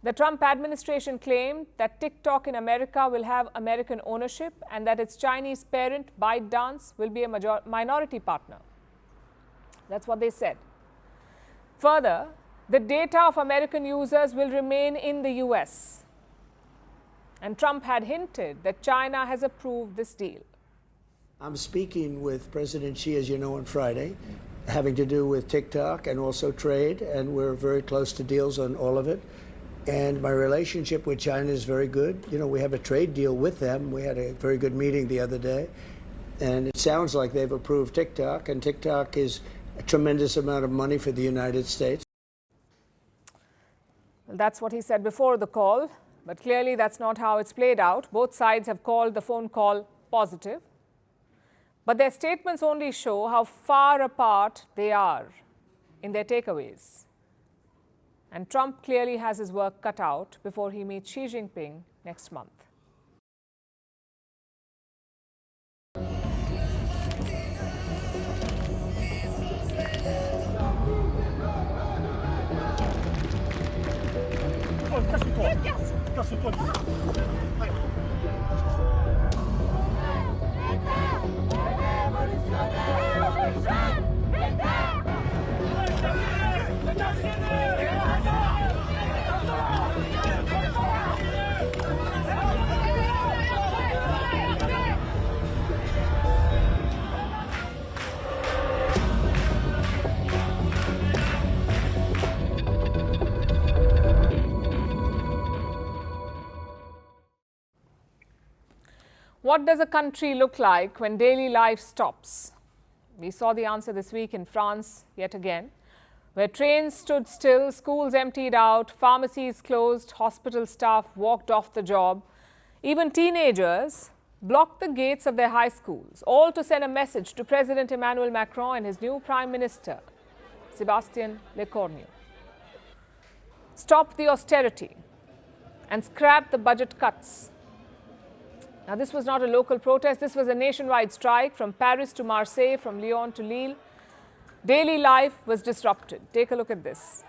The Trump administration claimed that TikTok in America will have American ownership and that its Chinese parent, ByteDance, will be a minority partner. That's what they said. Further, the data of American users will remain in the US. And Trump had hinted that China has approved this deal. I'm speaking with President Xi, as you know, on Friday, having to do with TikTok and also trade, and we're very close to deals on all of it. And my relationship with China is very good. You know, we have a trade deal with them. We had a very good meeting the other day, and it sounds like they've approved TikTok, and TikTok is a tremendous amount of money for the United States. Well, that's what he said before the call, but clearly that's not how it's played out. Both sides have called the phone call positive. But their statements only show how far apart they are in their takeaways. And Trump clearly has his work cut out before he meets Xi Jinping next month. What does a country look like when daily life stops? We saw the answer this week in France yet again, where trains stood still, schools emptied out, pharmacies closed, hospital staff walked off the job. Even teenagers blocked the gates of their high schools, all to send a message to President Emmanuel Macron and his new Prime Minister, Sébastien Lecornu. Stop the austerity and scrap the budget cuts. Now, this was not a local protest. This was a nationwide strike from Paris to Marseille, from Lyon to Lille. Daily life was disrupted. Take a look at this.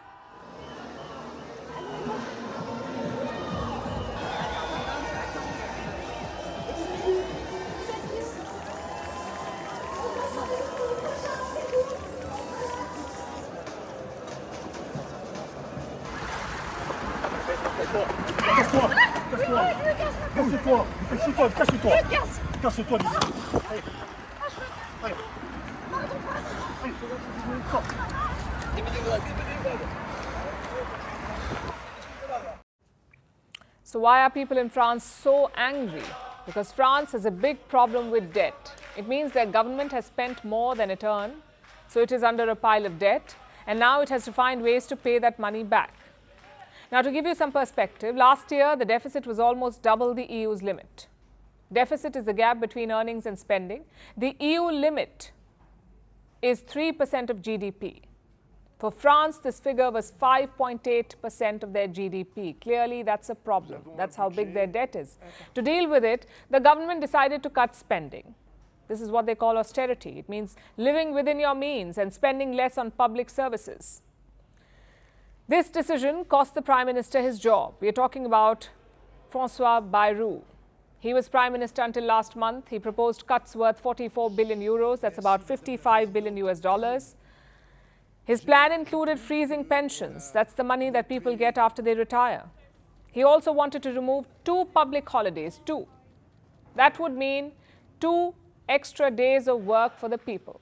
So why are people in France so angry? Because France has a big problem with debt. It means their government has spent more than it earned, so it is under a pile of debt, and now it has to find ways to pay that money back. Now, to give you some perspective, last year the deficit was almost double the EU's limit. Deficit is the gap between earnings and spending. The EU limit is 3% of GDP. For France, this figure was 5.8% of their GDP. Clearly, that's a problem. That's how big their debt is. To deal with it, the government decided to cut spending. This is what they call austerity. It means living within your means and spending less on public services. This decision cost the Prime Minister his job. We are talking about François Bayrou. He was Prime Minister until last month. He proposed cuts worth 44 billion euros. That's about 55 billion US dollars. His plan included freezing pensions. That's the money that people get after they retire. He also wanted to remove 2 public holidays, 2. That would mean 2 extra days of work for the people.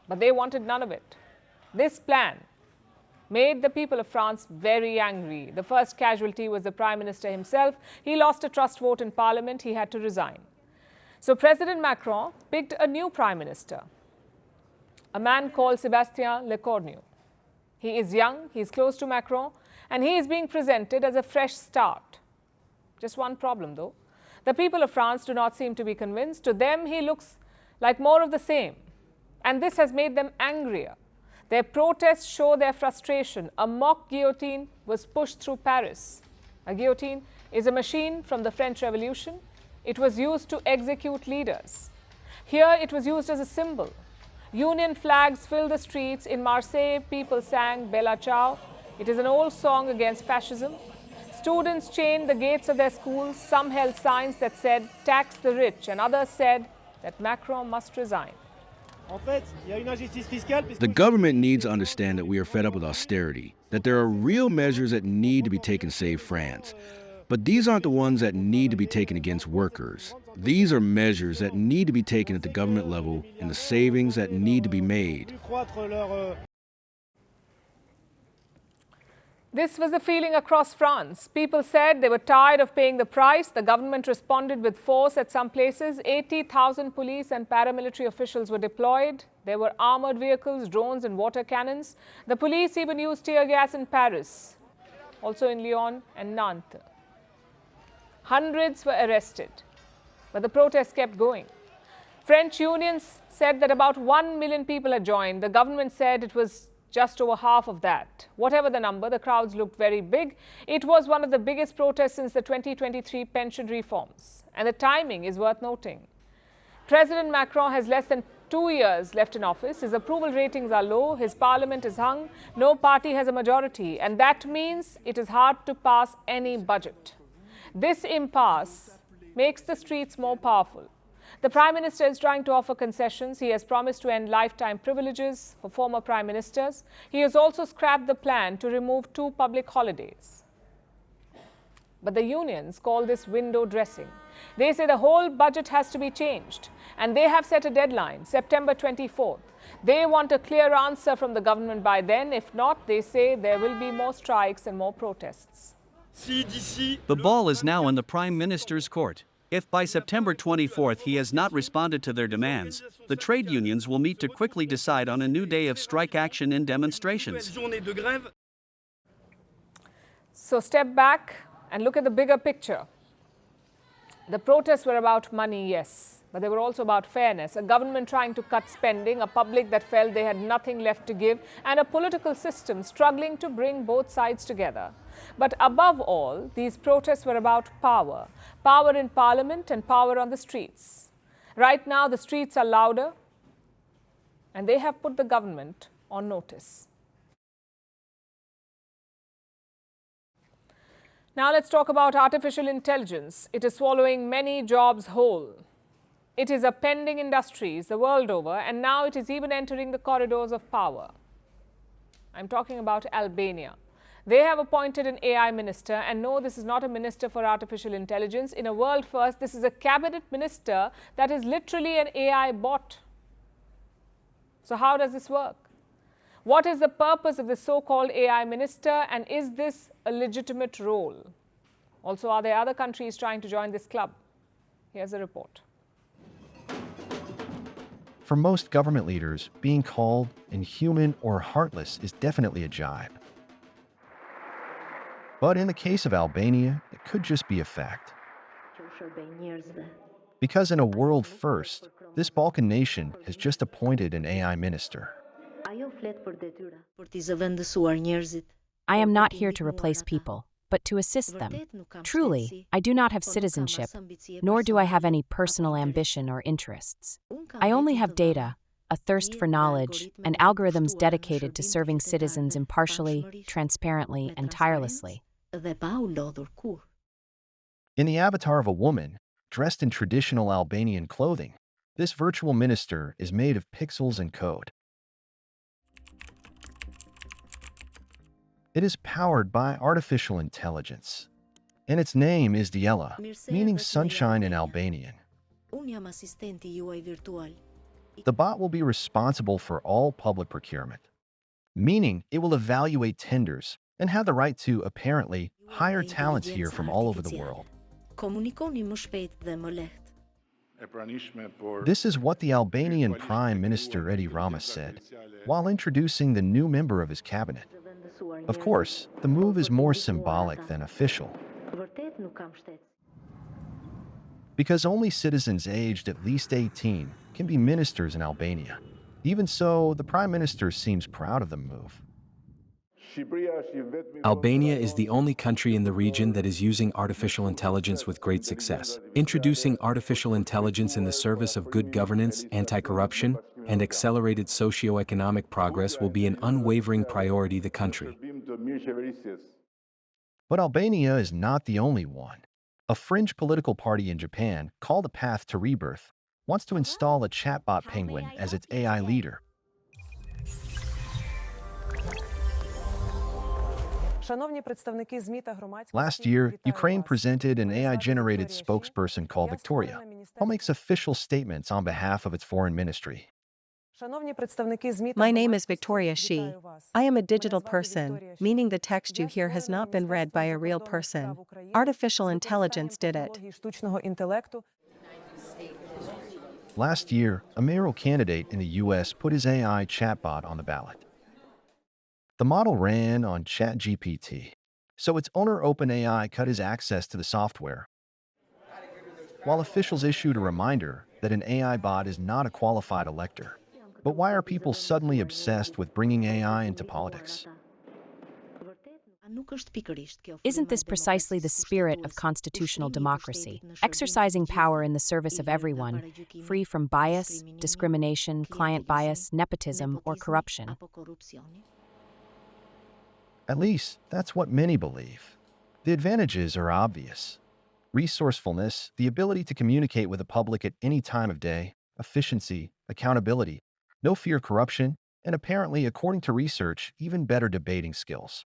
But they wanted none of it. This plan made the people of France very angry. The first casualty was the Prime Minister himself. He lost a trust vote in Parliament. He had to resign. So President Macron picked a new Prime Minister, a man called Sébastien Lecornu. He is young, he is close to Macron, and he is being presented as a fresh start. Just one problem, though. The people of France do not seem to be convinced. To them, he looks like more of the same. And this has made them angrier. Their protests show their frustration. A mock guillotine was pushed through Paris. A guillotine is a machine from the French Revolution. It was used to execute leaders. Here, it was used as a symbol. Union flags filled the streets. In Marseille, people sang Bella Ciao. It is an old song against fascism. Students chained the gates of their schools. Some held signs that said, tax the rich, and others said that Macron must resign. The government needs to understand that we are fed up with austerity, that there are real measures that need to be taken to save France. But these aren't the ones that need to be taken against workers. These are measures that need to be taken at the government level and the savings that need to be made. This was the feeling across France. People said they were tired of paying the price. The government responded with force at some places. 80,000 police and paramilitary officials were deployed. There were armored vehicles, drones and water cannons. The police even used tear gas in Paris, also in Lyon and Nantes. Hundreds were arrested, but the protests kept going. French unions said that about 1 million people had joined. The government said it was just over half of that. Whatever the number, the crowds looked very big. It was one of the biggest protests since the 2023 pension reforms. And the timing is worth noting. President Macron has less than 2 years left in office. His approval ratings are low. His parliament is hung. No party has a majority. And that means it is hard to pass any budget. This impasse makes the streets more powerful. The Prime Minister is trying to offer concessions. He has promised to end lifetime privileges for former Prime Ministers. He has also scrapped the plan to remove 2 public holidays. But the unions call this window dressing. They say the whole budget has to be changed. And they have set a deadline, September 24th. They want a clear answer from the government by then. If not, they say there will be more strikes and more protests. The ball is now in the Prime Minister's court. If by September 24th he has not responded to their demands, the trade unions will meet to quickly decide on a new day of strike action and demonstrations. So step back and look at the bigger picture. The protests were about money, yes, but they were also about fairness. A government trying to cut spending, a public that felt they had nothing left to give, and a political system struggling to bring both sides together. But above all, these protests were about power. Power in parliament and power on the streets. Right now, the streets are louder, and they have put the government on notice. Now let's talk about artificial intelligence. It is swallowing many jobs whole. It is upending industries the world over, and now it is even entering the corridors of power. I'm talking about Albania. They have appointed an AI minister, and no, this is not a minister for artificial intelligence. In a world first, this is a cabinet minister that is literally an AI bot. So how does this work? What is the purpose of the so-called AI minister, and is this a legitimate role? Also, are there other countries trying to join this club? Here's a report. For most government leaders, being called inhuman or heartless is definitely a jibe. But in the case of Albania, it could just be a fact. Because in a world first, This Balkan nation has just appointed an AI minister. I am not here to replace people, but to assist them. Truly, I do not have citizenship, nor do I have any personal ambition or interests. I only have data, a thirst for knowledge, and algorithms dedicated to serving citizens impartially, transparently, and tirelessly. In the avatar of a woman, dressed in traditional Albanian clothing, this virtual minister is made of pixels and code. It is powered by artificial intelligence, and its name is Diela, meaning sunshine in Albanian. The bot will be responsible for all public procurement, meaning it will evaluate tenders and have the right to, apparently, hire talents here from all over the world. This is what the Albanian Prime Minister Edi Rama said while introducing the new member of his cabinet. Of course, the move is more symbolic than official, because only citizens aged at least 18 can be ministers in Albania. Even so, the Prime Minister seems proud of the move. Albania is the only country in the region that is using artificial intelligence with great success. Introducing artificial intelligence in the service of good governance, anti-corruption, and accelerated socio-economic progress will be an unwavering priority of the country. But Albania is not the only one. A fringe political party in Japan, called the Path to Rebirth, wants to install a chatbot penguin as its AI leader. Last year, Ukraine presented an AI-generated spokesperson called Victoria, who makes official statements on behalf of its foreign ministry. My name is Victoria Shi. I am a digital person, meaning the text you hear has not been read by a real person. Artificial intelligence did it. Last year, a mayoral candidate in the U.S. put his AI chatbot on the ballot. The model ran on ChatGPT, so its owner OpenAI cut his access to the software, while officials issued a reminder that an AI bot is not a qualified elector. But why are people suddenly obsessed with bringing AI into politics? Isn't this precisely the spirit of constitutional democracy, exercising power in the service of everyone, free from bias, discrimination, client bias, nepotism, or corruption? At least, that's what many believe. The advantages are obvious. Resourcefulness, the ability to communicate with the public at any time of day, efficiency, accountability, no fear of corruption, and apparently, according to research, even better debating skills.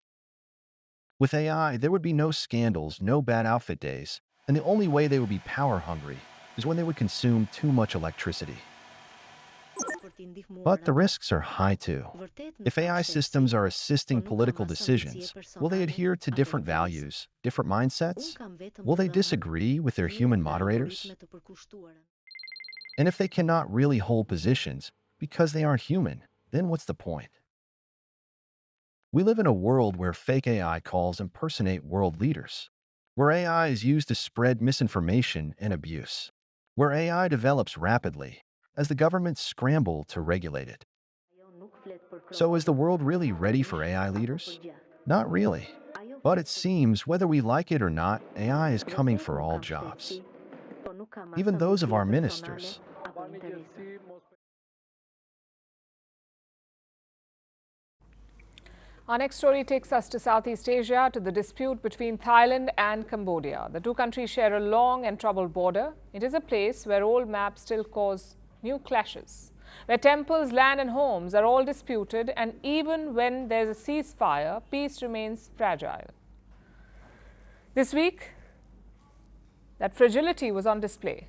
With AI, there would be no scandals, no bad outfit days, and the only way they would be power-hungry is when they would consume too much electricity. But the risks are high too. If AI systems are assisting political decisions, will they adhere to different values, different mindsets? Will they disagree with their human moderators? And if they cannot really hold positions because they aren't human, then what's the point? We live in a world where fake AI calls impersonate world leaders, where AI is used to spread misinformation and abuse, where AI develops rapidly as the governments scramble to regulate it. So is the world really ready for AI leaders? Not really. But it seems, whether we like it or not, AI is coming for all jobs, even those of our ministers. Our next story takes us to Southeast Asia, to the dispute between Thailand and Cambodia. The two countries share a long and troubled border. It is a place where old maps still cause new clashes, where temples, land and homes are all disputed, and even when there's a ceasefire, peace remains fragile. This week, that fragility was on display.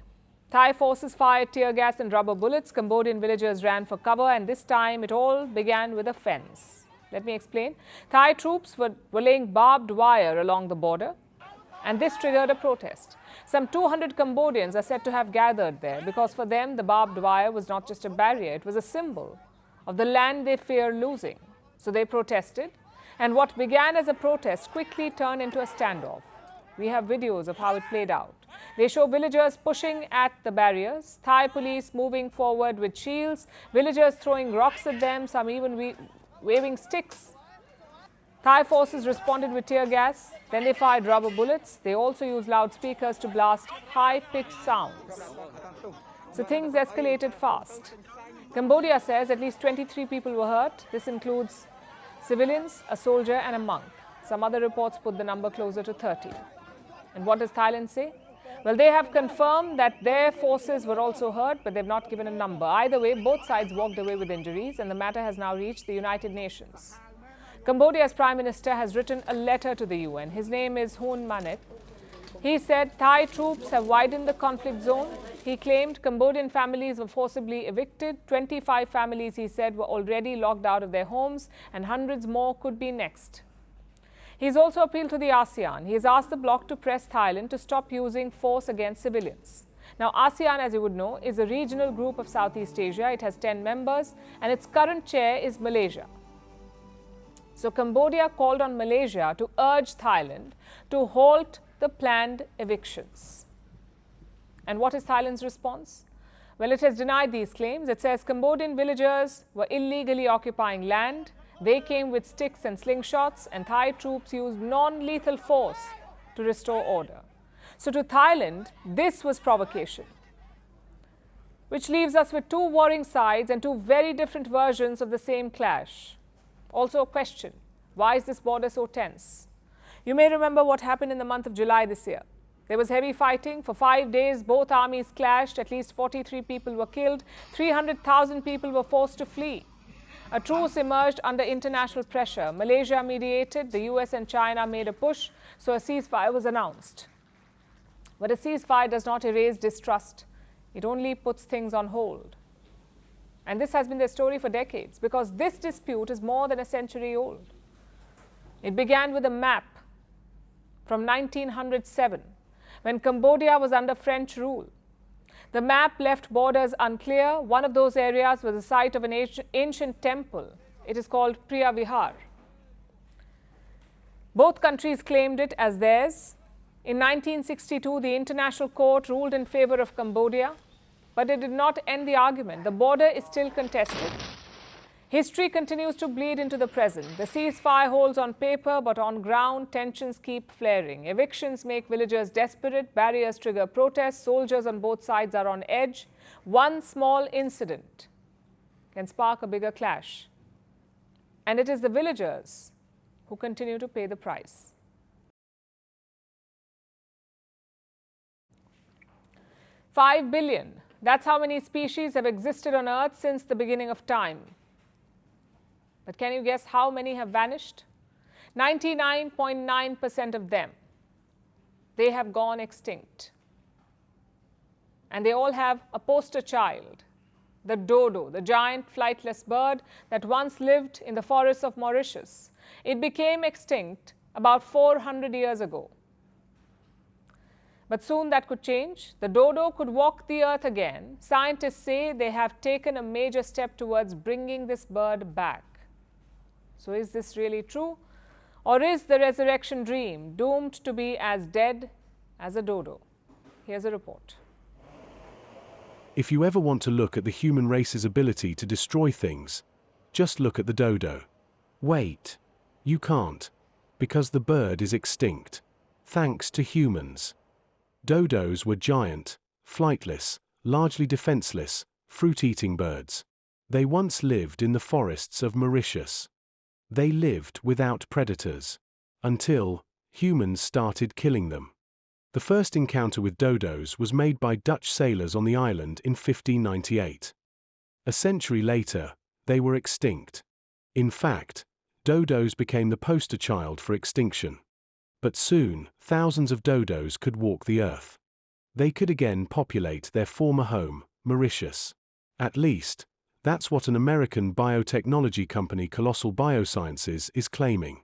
Thai forces fired tear gas and rubber bullets. Cambodian villagers ran for cover, and this time it all began with a fence. Let me explain. Thai troops were laying barbed wire along the border, and this triggered a protest. Some 200 Cambodians are said to have gathered there because for them the barbed wire was not just a barrier, it was a symbol of the land they fear losing. So they protested, and what began as a protest quickly turned into a standoff. We have videos of how it played out. They show villagers pushing at the barriers, Thai police moving forward with shields, villagers throwing rocks at them, some even waving sticks. Thai forces responded with tear gas, then they fired rubber bullets. They also used loudspeakers to blast high-pitched sounds. So things escalated fast. Cambodia says at least 23 people were hurt. This includes civilians, a soldier and a monk. Some other reports put the number closer to 30. And what does Thailand say? Well, they have confirmed that their forces were also hurt, but they've not given a number. Either way, both sides walked away with injuries, and the matter has now reached the United Nations. Cambodia's Prime Minister has written a letter to the UN. His name is Hun Manet. He said Thai troops have widened the conflict zone. He claimed Cambodian families were forcibly evicted. 25 families, he said, were already locked out of their homes, and hundreds more could be next. He's also appealed to the ASEAN. He has asked the bloc to press Thailand to stop using force against civilians. Now, ASEAN, as you would know, is a regional group of Southeast Asia. It has 10 members, and its current chair is Malaysia. So Cambodia called on Malaysia to urge Thailand to halt the planned evictions. And what is Thailand's response? Well, it has denied these claims. It says Cambodian villagers were illegally occupying land. They came with sticks and slingshots, and Thai troops used non-lethal force to restore order. So to Thailand, this was provocation, which leaves us with two warring sides and two very different versions of the same clash. Also a question, why is this border so tense? You may remember what happened in the month of July this year. There was heavy fighting. For 5 days, both armies clashed. At least 43 people were killed. 300,000 people were forced to flee. A truce emerged under international pressure. Malaysia mediated. The US and China made a push, so a ceasefire was announced. But a ceasefire does not erase distrust. It only puts things on hold. And this has been the story for decades, because this dispute is more than a century old. It began with a map from 1907, when Cambodia was under French rule. The map left borders unclear. One of those areas was the site of an ancient temple. It is called Priya Vihar. Both countries claimed it as theirs. In 1962, the International Court ruled in favor of Cambodia, but it did not end the argument. The border is still contested. History continues to bleed into the present. The ceasefire holds on paper, but on ground, tensions keep flaring. Evictions make villagers desperate. Barriers trigger protests. Soldiers on both sides are on edge. One small incident can spark a bigger clash. And it is the villagers who continue to pay the price. $5 billion. That's how many species have existed on Earth since the beginning of time. But can you guess how many have vanished? 99.9% of them. They have gone extinct. And they all have a poster child, the dodo, the giant flightless bird that once lived in the forests of Mauritius. It became extinct about 400 years ago. But soon that could change. The dodo could walk the earth again. Scientists say they have taken a major step towards bringing this bird back. So is this really true? Or is the resurrection dream doomed to be as dead as a dodo? Here's a report. If you ever want to look at the human race's ability to destroy things, just look at the dodo. Wait, you can't, because the bird is extinct, thanks to humans. Dodos were giant, flightless, largely defenseless, fruit-eating birds. They once lived in the forests of Mauritius. They lived without predators, until humans started killing them. The first encounter with dodos was made by Dutch sailors on the island in 1598. A century later, they were extinct. In fact, dodos became the poster child for extinction. But soon, thousands of dodos could walk the earth. They could again populate their former home, Mauritius. At least, that's what an American biotechnology company, Colossal Biosciences, is claiming.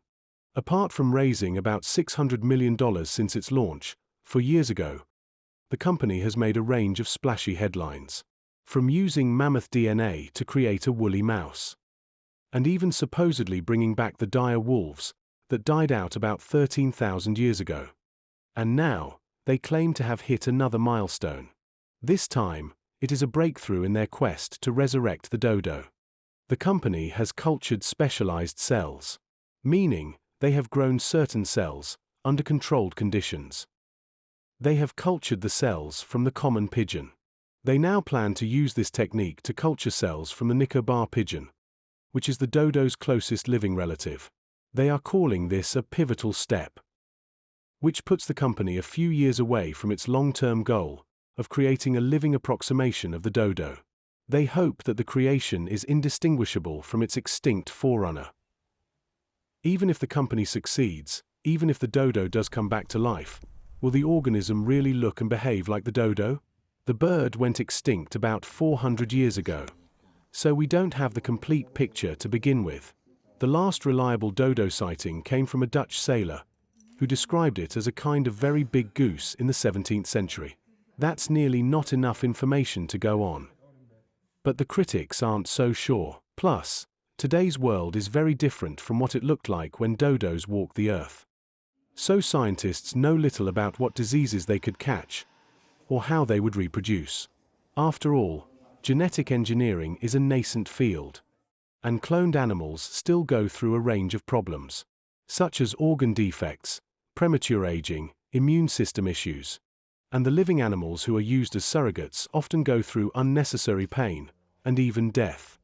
Apart from raising about $600 million since its launch, 4 years ago, the company has made a range of splashy headlines, from using mammoth DNA to create a woolly mouse, and even supposedly bringing back the dire wolves that died out about 13,000 years ago. And now, they claim to have hit another milestone. This time, it is a breakthrough in their quest to resurrect the dodo. The company has cultured specialized cells, meaning they have grown certain cells under controlled conditions. They have cultured the cells from the common pigeon. They now plan to use this technique to culture cells from the Nicobar pigeon, which is the dodo's closest living relative. They are calling this a pivotal step, which puts the company a few years away from its long-term goal of creating a living approximation of the dodo. They hope that the creation is indistinguishable from its extinct forerunner. Even if the company succeeds, even if the dodo does come back to life, will the organism really look and behave like the dodo? The bird went extinct about 400 years ago, so we don't have the complete picture to begin with. The last reliable dodo sighting came from a Dutch sailor, who described it as a kind of very big goose in the 17th century. That's nearly not enough information to go on. But the critics aren't so sure. Plus, today's world is very different from what it looked like when dodos walked the earth. So scientists know little about what diseases they could catch, or how they would reproduce. After all, genetic engineering is a nascent field, and cloned animals still go through a range of problems, such as organ defects, premature aging, immune system issues, and the living animals who are used as surrogates often go through unnecessary pain, and even death.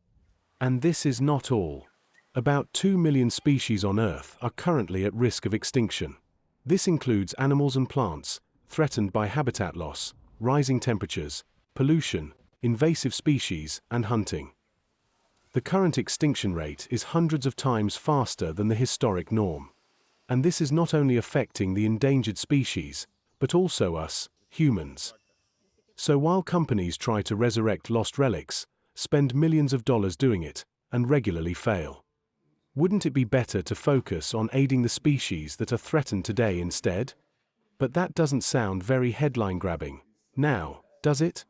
And this is not all. About 2 million species on Earth are currently at risk of extinction. This includes animals and plants, threatened by habitat loss, rising temperatures, pollution, invasive species, and hunting. The current extinction rate is hundreds of times faster than the historic norm. And this is not only affecting the endangered species, but also us, humans. So while companies try to resurrect lost relics, spend millions of dollars doing it, and regularly fail, wouldn't it be better to focus on aiding the species that are threatened today instead? But that doesn't sound very headline-grabbing, now, does it?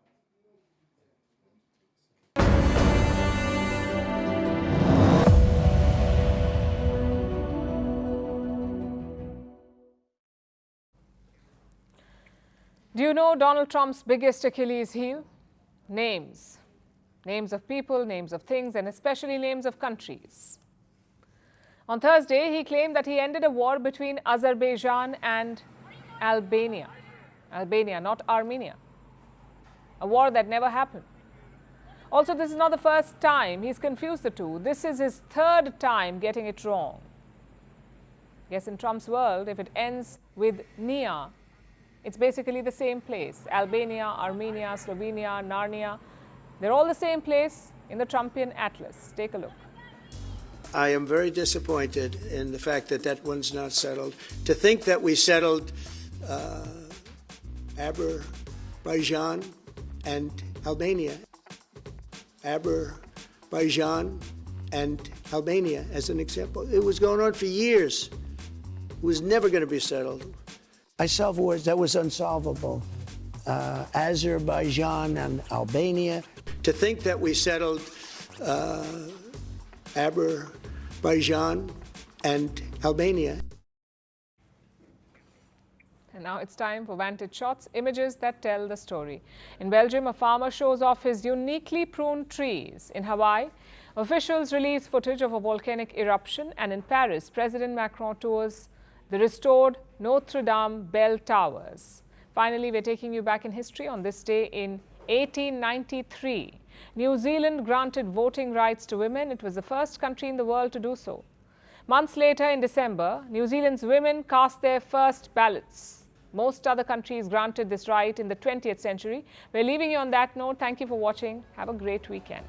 Do you know Donald Trump's biggest Achilles heel? Names. Names of people, names of things, and especially names of countries. On Thursday, he claimed that he ended a war between Azerbaijan and Albania. Albania, not Armenia. A war that never happened. Also, this is not the first time he's confused the two. This is his third time getting it wrong. Yes, in Trump's world, if it ends with Nia, it's basically the same place. Albania, Armenia, Slovenia, Narnia. They're all the same place in the Trumpian atlas. Take a look. I am very disappointed in the fact that that one's not settled. To think that we settled Azerbaijan and Albania. Azerbaijan and Albania, as an example. It was going on for years. It was never going to be settled. I solved wars that was unsolvable. Azerbaijan and Albania. To think that we settled Azerbaijan and Albania. And now it's time for Vantage Shots, images that tell the story. In Belgium, a farmer shows off his uniquely pruned trees. In Hawaii, officials release footage of a volcanic eruption. And in Paris, President Macron tours the restored Notre Dame bell towers. Finally, we're taking you back in history. On this day in 1893, New Zealand granted voting rights to women. It was the first country in the world to do so. Months later, in December, New Zealand's women cast their first ballots. Most other countries granted this right in the 20th century. We're leaving you on that note. Thank you for watching. Have a great weekend.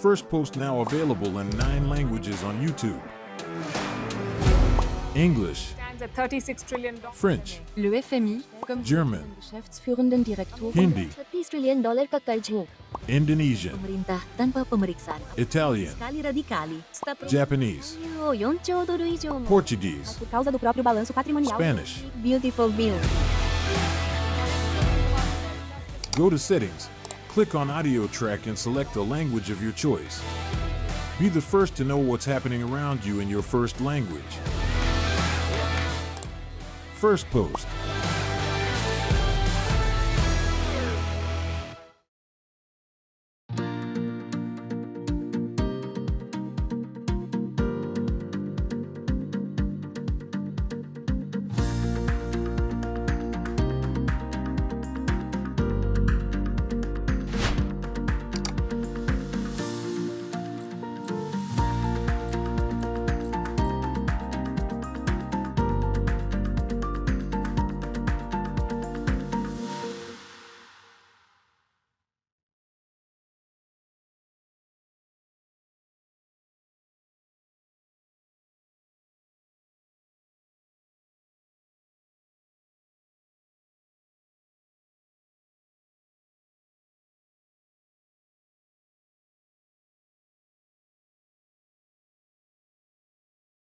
Firstpost now available in 9 languages on YouTube. English, Stands at $36 trillion. French, Le FMI, comme German, Geschäftsführenden Direktor, Hindi, $30 trillion ka karj mo. Indonesian, Pemerintah tanpa pemeriksaan. Italian, Sekali radikali. Japanese, $4 兆ドル以上も. Portuguese, Por causa do próprio balanço patrimonial. Spanish. Beautiful bill. Go to Settings, click on Audio Track and select a language of your choice. Be the first to know what's happening around you in your first language. Firstpost.